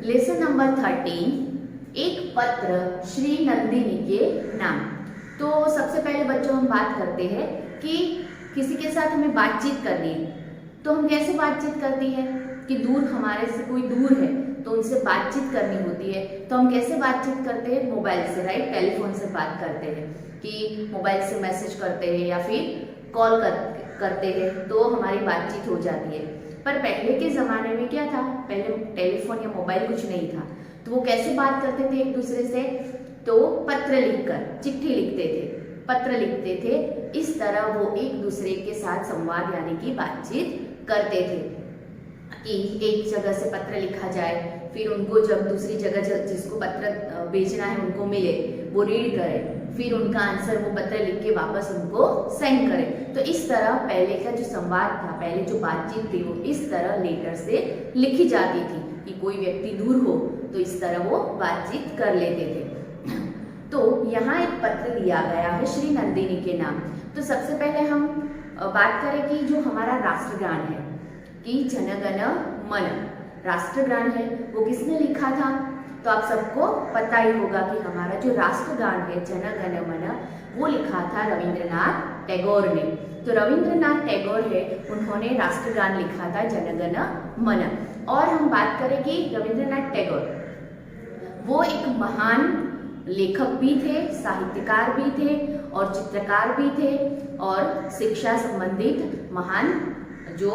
Lesson number 13, एक पत्र श्री नंदिनी के नाम। तो सबसे पहले बच्चों हम बात करते हैं कि किसी के साथ हमें बातचीत करनी है, तो हम कैसे बातचीत करती है कि दूर, हमारे से कोई दूर है तो उनसे बातचीत करनी होती है, तो हम कैसे बातचीत करते हैं? मोबाइल से, राइट, टेलीफोन से बात करते हैं, कि मोबाइल से मैसेज करते हैं या फिर कॉल करते हैं, तो हमारी बातचीत हो जाती है। पर पहले के ज़माने में क्या था? पहले टेलीफोन या मोबाइल कुछ नहीं था, तो वो कैसे बात करते थे एक दूसरे से? तो पत्र लिखकर, चिट्ठी लिखते थे, पत्र लिखते थे। इस तरह वो एक दूसरे के साथ संवाद यानी कि बातचीत करते थे कि एक जगह से पत्र लिखा जाए, फिर उनको जब दूसरी जगह जिसको पत्र भेजना है उनको मिले, वो रीड करें, फिर उनका आंसर वो पत्र लिख के वापस उनको सेंड करें। तो इस तरह पहले का जो संवाद था, पहले जो बातचीत थी, वो इस तरह लेटर से लिखी जाती थी कि कोई व्यक्ति दूर हो तो इस तरह वो बातचीत कर लेते थे। तो यहाँ एक पत्र दिया गया है श्री नंदिनी के नाम। तो सबसे पहले हम बात करें कि जो हमारा राष्ट्रगान है कि जन गण मन, राष्ट्रगान है, वो किसने लिखा था? तो आप सबको पता ही होगा कि हमारा जो राष्ट्रगान है जन गण मन, वो लिखा था रविंद्रनाथ टैगोर ने। तो रविंद्रनाथ टैगोर है, उन्होंने राष्ट्रगान लिखा था जन गण मन। और हम बात करें कि रविंद्रनाथ टैगोर वो एक महान लेखक भी थे, साहित्यकार भी थे और चित्रकार भी थे, और शिक्षा संबंधित महान जो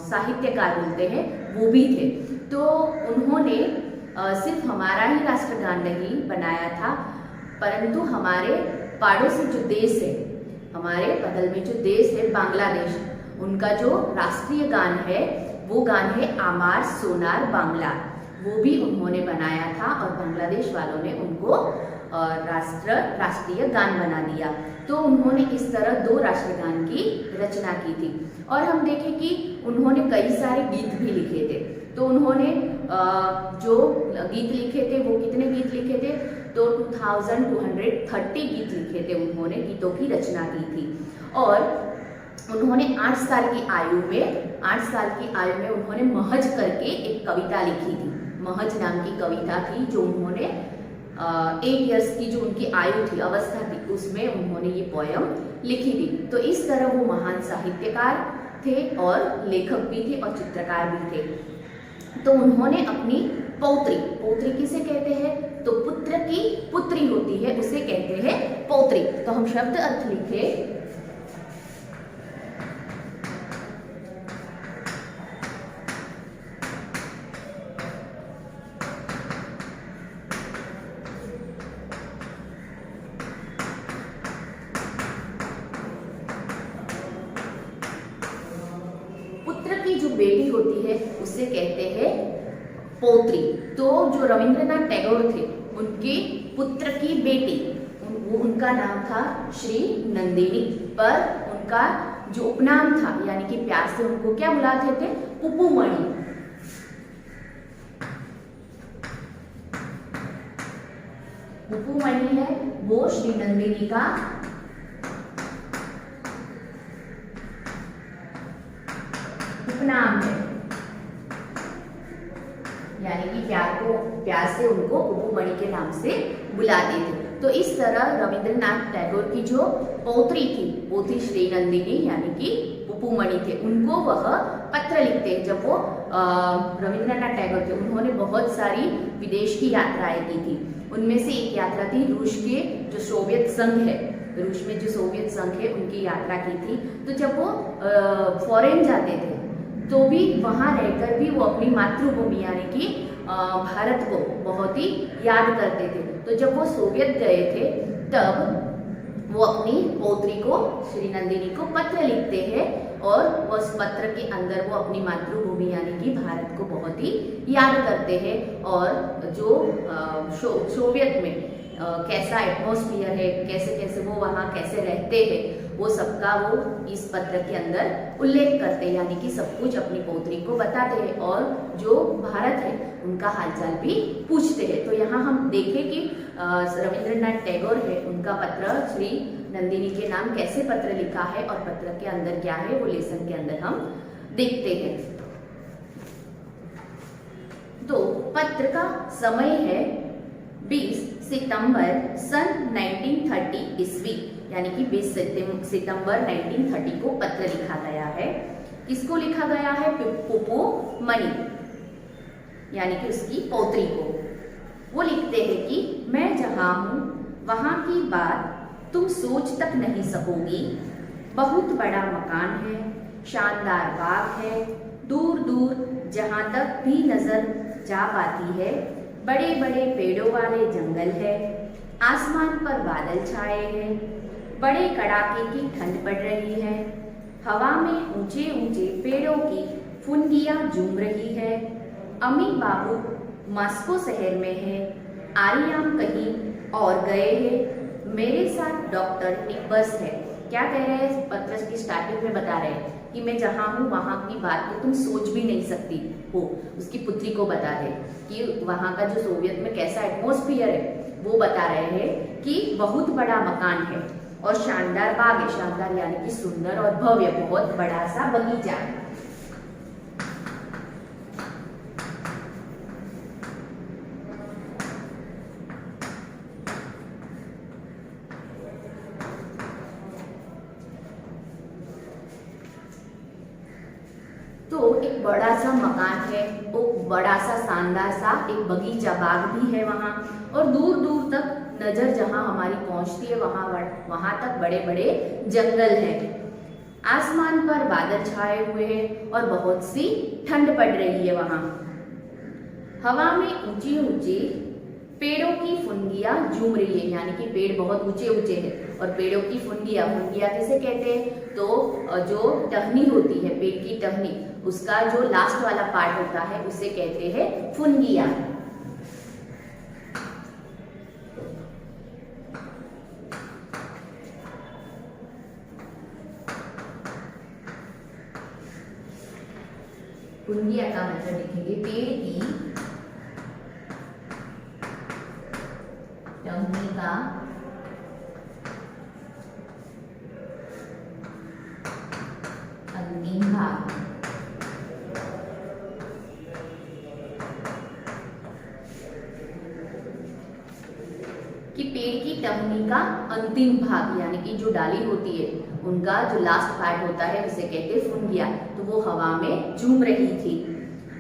साहित्यकार बोलते हैं वो भी थे। तो उन्होंने सिर्फ हमारा ही राष्ट्रगान नहीं बनाया था, परंतु हमारे पड़ोसी जो देश है, हमारे बगल में जो देश है बांग्लादेश, उनका जो राष्ट्रीय गान है वो गान है आमार सोनार बांग्ला, वो भी उन्होंने बनाया था और बांग्लादेश वालों ने उनको राष्ट्रीय गान बना दिया। तो उन्होंने इस तरह 2 राष्ट्रगान की रचना की थी। और हम देखें कि उन्होंने कई सारे गीत भी लिखे थे। तो उन्होंने जो गीत लिखे थे, वो कितने गीत लिखे थे? तो 2230 गीत लिखे थे उन्होंने, गीतों की रचना की थी। और उन्होंने 8 साल की आयु में उन्होंने महज करके एक कविता लिखी थी। महज नाम की कविता थी जो उन्होंने 8 इयर्स की जो उनकी आयु थी, अवस्था थी, उसमें उन्होंने ये पोयम लिखी थी। तो इस तरह वो महान साहित्यकार थे और लेखक भी थे और चित्रकार भी थे। तो उन्होंने अपनी पौत्री किसे कहते हैं? तो पुत्र की पुत्री होती है, उसे कहते हैं पौत्री। तो हम शब्द अर्थ लिखे, जो बेटी होती है उसे कहते हैं पौत्री। तो जो रविंद्रनाथ टैगोर थे, उनके पुत्र की बेटी, उनका नाम था श्री नंदिनी, पर उनका जो उपनाम था यानी कि प्यार से उनको क्या बुलाते थे? पुपुमणि। पुपुमणि है वो श्री नंदिनी का उपनाम है, यानी कि प्यार से उनको पुपुमणि के नाम से बुलाते थे। तो इस तरह रविंद्रनाथ टैगोर की जो पौत्री थी वो थी श्री नंदिनी, यानी कि पुपुमणि थे। उनको वह पत्र लिखते हैं। जब वो रविंद्रनाथ टैगोर थे, उन्होंने बहुत सारी विदेश की यात्राएं की थी। उनमें से एक यात्रा थी रूस के जो सोवियत संघ है, रूस में जो सोवियत संघ है उनकी यात्रा की थी। तो जब वो फॉरेन जाते थे तो भी वहाँ रहकर भी वो अपनी मातृभूमि यानी कि भारत को बहुत ही याद करते थे। तो जब वो सोवियत गए थे तब वो अपनी पौत्री को, श्री नंदिनी को पत्र लिखते हैं और उस पत्र के अंदर वो अपनी मातृभूमि यानी कि भारत को बहुत ही याद करते हैं। और जो सोवियत में कैसा एटमॉस्फियर है, कैसे कैसे वो वहाँ कैसे रहते हैं, वो सबका वो इस पत्र के अंदर उल्लेख करते हैं, यानी कि सब कुछ अपनी पौत्री को बताते हैं और जो भारत है उनका हालचाल भी पूछते हैं। तो यहाँ हम देखें कि रविंद्रनाथ टैगोर है, उनका पत्र श्री नंदिनी के नाम कैसे पत्र लिखा है और पत्र के अंदर क्या है वो लेसन के अंदर हम देखते हैं। तो पत्र का समय है 20 सितंबर सन 1930 ईस्वी, यानी कि 20 सितंबर 1930 को पत्र लिखा गया है। किसको लिखा गया है? पुप्पू मणि, यानी कि उसकी पौत्री को। वो लिखते हैं कि मैं जहाँ हूँ वहाँ की बात तुम सोच तक नहीं सकोगी। बहुत बड़ा मकान है, शानदार बाग है, दूर दूर जहाँ तक भी नजर जा पाती है बड़े बड़े पेड़ों वाले जंगल है, आसमान पर बादल छाए हैं, बड़े कड़ाके की ठंड पड़ रही है, हवा में ऊंचे ऊंचे पेड़ों की फुनगियां झूम रही है। अम्मी बाबू मॉस्को शहर में है, आर्यम कहीं और गए हैं, मेरे साथ डॉक्टर टिब्बर्स है। क्या कह रहे हैं? पत्र की स्टार्टिंग में बता रहे हैं कि मैं जहाँ हूँ वहाँ की बात तो तुम सोच भी नहीं सकती हो। उसकी पुत्री को बता दे कि वहाँ का जो सोवियत में कैसा एटमॉस्फेयर है वो बता रहे हैं कि बहुत बड़ा मकान है और शानदार बाग है। शानदार यानी कि सुंदर और भव्य, बहुत बड़ा सा बगीचा है। तो एक बड़ा सा मकान है, वो बड़ा सा शानदार सा एक बगीचा बाग भी है वहाँ, और दूर दूर तक नजर जहाँ हमारी पहुँचती है वहाँ तक बड़े बड़े जंगल हैं। आसमान पर बादल छाए हुए हैं और बहुत सी ठंड पड़ रही है वहाँ। हवा में ऊंची ऊंची पेड़ों की फुनगियां झूम रही है, यानी कि पेड़ बहुत ऊंचे ऊंचे हैं और पेड़ों की फुनगियां किसे कहते हैं? तो जो टहनी होती है, पेड़ की टहनी, उसका जो लास्ट वाला पार्ट होता है उसे कहते हैं फुनगियां। फुनगियां का मतलब लिखेंगे पेड़ की टहनी का अंतिम भाग। कि पेड़ की टहनी का अंतिम भाग, यानी कि जो डाली होती है उनका जो लास्ट पार्ट होता है उसे कहते हैं फुनगिया। तो वो हवा में झूम रही थी।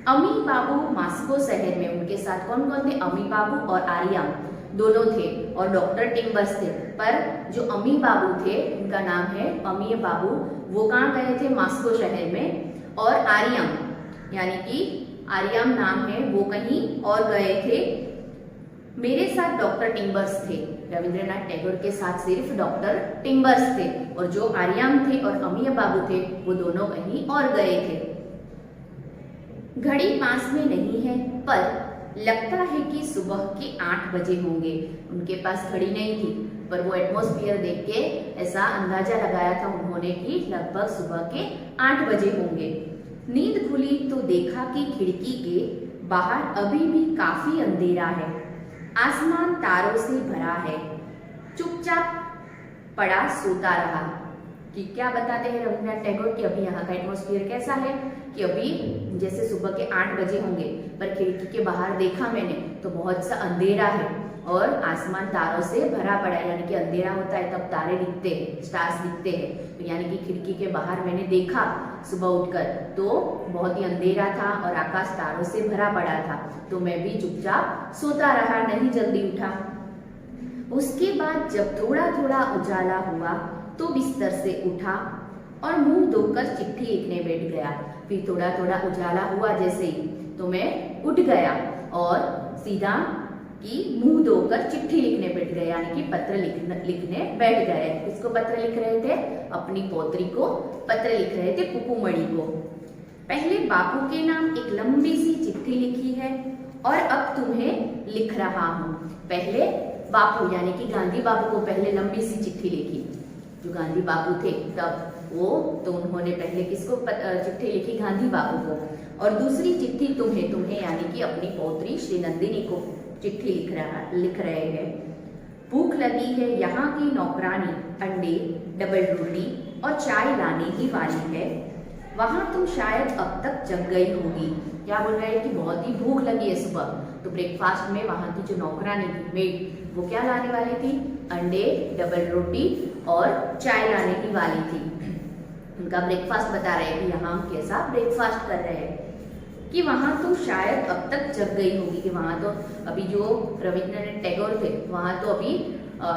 अम्मी बाबू मॉस्को शहर में, उनके साथ कौन कौन थे? अम्मी बाबू और आर्यम दोनों थे, और डॉक्टर टिम्बर्स थे। पर जो अम्मी बाबू थे, उनका नाम है अम्मी बाबू, वो कहाँ गए थे? मॉस्को शहर में। और आर्यम, यानी कि आर्यम नाम है, वो कहीं और गए थे। मेरे साथ डॉक्टर टिम्बर्स थे। रविंद्रनाथ टैगोर के साथ सिर्फ डॉक्टर टिम्बर्स थे, और जो आर्यम थे और अम्मी बाबू थे वो दोनों कहीं और गए थे। घड़ी पास में नहीं है, पर लगता है कि सुबह के 8 बजे होंगे। उनके पास घड़ी नहीं थी, पर वो एटमॉस्फेयर देख के ऐसा अंदाजा लगाया था उन्होंने कि लगभग सुबह के 8 बजे होंगे। नींद खुली तो देखा कि खिड़की के बाहर अभी भी काफी अंधेरा है, आसमान तारों से भरा है। चुपचाप पड़ा सोता रहा। कि क्या बताते हैं रविंद्रनाथ टैगोर कि अभी यहाँ का एटमॉस्फेयर कैसा है कि अभी जैसे सुबह के 8 बजे होंगे, पर खिड़की के बाहर देखा मैंने तो बहुत सा अंधेरा है और आसमान तारों से भरा पड़ा है। यानी कि अंधेरा होता है तब तारे दिखते हैं, स्टार्स दिखते हैं। तो यानी कि खिड़की के बाहर मैंने देखा सुबह उठकर तो बहुत ही अंधेरा था और आकाश तारों से भरा पड़ा था। तो मैं भी चुपचाप सोता रहा, नहीं जल्दी उठा। उसके बाद जब थोड़ा थोड़ा उजाला हुआ तो बिस्तर से उठा और मुंह धोकर चिट्ठी लिखने बैठ गया। फिर थोड़ा थोड़ा उजाला हुआ जैसे ही तो मैं उठ गया और सीधा कि मुंह धोकर चिट्ठी लिखने बैठ गए, यानी कि पत्र लिखने बैठ गए। किसको पत्र लिख रहे थे? अपनी पौत्री को पत्र लिख रहे थे, पुप्पू मणि को। पहले बापू के नाम एक लंबी सी चिट्ठी लिखी है और अब तुम्हें लिख रहा हूँ। पहले बापू यानी कि गांधी बाबू को पहले लंबी सी चिट्ठी लिखी, जो गांधी बाबू थे तब वो, तो उन्होंने पहले किसको चिट्ठी लिखी? गांधी बाबू को। और दूसरी चिट्ठी तुम्हें यानी कि अपनी पौत्री श्री नंदिनी को चिट्ठी लिख रहे हैं। भूख लगी है, यहाँ की नौकरानी अंडे, डबल रोटी और चाय लाने ही वाली है। वहाँ तुम शायद अब तक जग गई होगी, क्या बोल रहे हैं कि बहुत ही भूख लगी है सुबह। तो ब्रेकफास्ट में वहाँ की जो नौकरानी थी, मेड, वो क्या लाने वाली थी? अंडे, डबल रोटी और चाय लाने की वाली थी। उनका ब्रेकफास्ट बता रहे हैं कि यहाँ हम कैसा ब्रेकफास्ट कर रहे हैं कि वहाँ तो शायद अब तक जग गई होगी, कि वहाँ तो अभी जो रविंद्रनाथ टैगोर थे वहाँ तो अभी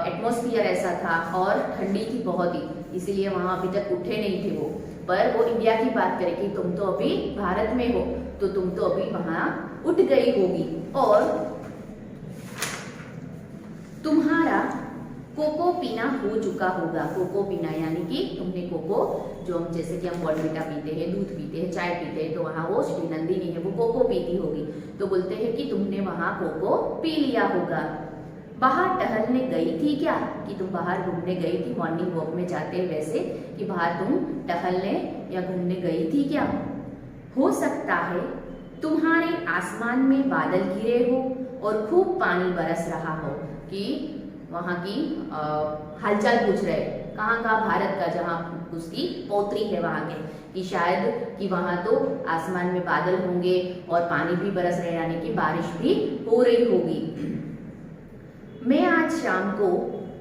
एटमॉस्फियर ऐसा था और ठंडी थी बहुत ही, इसीलिए वहाँ अभी तक उठे नहीं थे वो। पर वो इंडिया की बात करें कि तुम तो अभी भारत में हो, तो तुम तो अभी वहाँ उठ गई होगी और तुम्हारा कोको पीना हो चुका होगा। कोको पीना यानी कि तुमने कोको, जो हम जैसे कि हम बॉर्नविटा पीते हैं, दूध पीते हैं, चाय पीते हैं, तो वहाँ वो श्री नंदिनी है वो कोको पीती होगी। तो बोलते हैं कि तुमने वहाँ कोको पी लिया होगा। बाहर टहलने गई थी क्या? कि तुम बाहर घूमने गई थी, मॉर्निंग वॉक में जाते हैं वैसे, कि बाहर तुम टहलने या घूमने गई थी क्या? हो सकता है तुम्हारे आसमान में बादल घिरे हो और खूब पानी बरस रहा हो। कि वहाँ की हालचाल पूछ रहे, कहाँ का? भारत का, जहाँ उसकी पौत्री है वहाँ के, कि शायद कि वहाँ तो आसमान में बादल होंगे और पानी भी बरस रहे, यानी कि बारिश भी हो रही होगी। मैं आज शाम को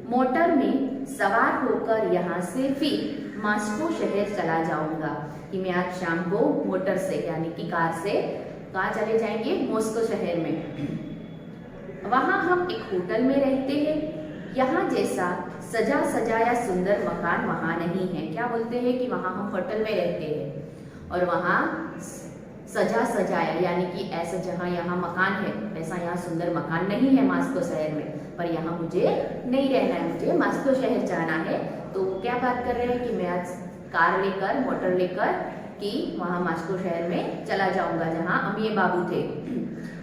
मोटर में सवार होकर यहाँ से फिर मॉस्को शहर चला जाऊंगा। कि मैं आज शाम को मोटर से यानी कि कार से कहाँ चले जाएंगे? मॉस्को शहर में। वहाँ हम एक होटल में रहते हैं। यहाँ जैसा सजा सजाया सुंदर मकान वहाँ नहीं है। क्या बोलते हैं? कि वहाँ हम होटल में रहते हैं और वहाँ सजा सजाया यानी कि ऐसा जहाँ यहाँ मकान है वैसा यहाँ सुंदर मकान नहीं है मॉस्को शहर में। पर यहाँ मुझे नहीं रहना है, मुझे मॉस्को शहर जाना है। तो क्या बात कर रहे हैं कि मैं आज कार लेकर, मोटर लेकर कि वहाँ मॉस्को शहर में चला जाऊंगा जहाँ अमीय बाबू थे।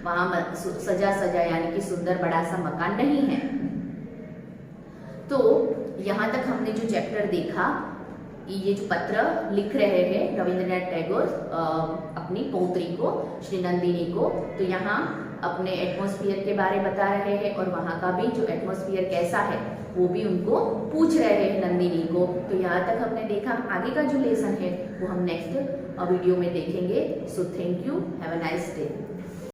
वहाँ सजा सजा यानी कि सुंदर बड़ा सा मकान नहीं है। तो यहाँ तक हमने जो चैप्टर देखा, ये जो पत्र लिख रहे हैं रविंद्रनाथ टैगोर अपनी पौत्री को, श्री नंदिनी को, तो यहाँ अपने एटमॉस्फेयर के बारे बता रहे हैं और वहाँ का भी जो एटमॉस्फेयर कैसा है वो भी उनको पूछ रहे हैं नंदिनी को। तो यहाँ तक हमने देखा। आगे का जो लेसन है वो हम नेक्स्ट वीडियो में देखेंगे। So thank you, have a nice day.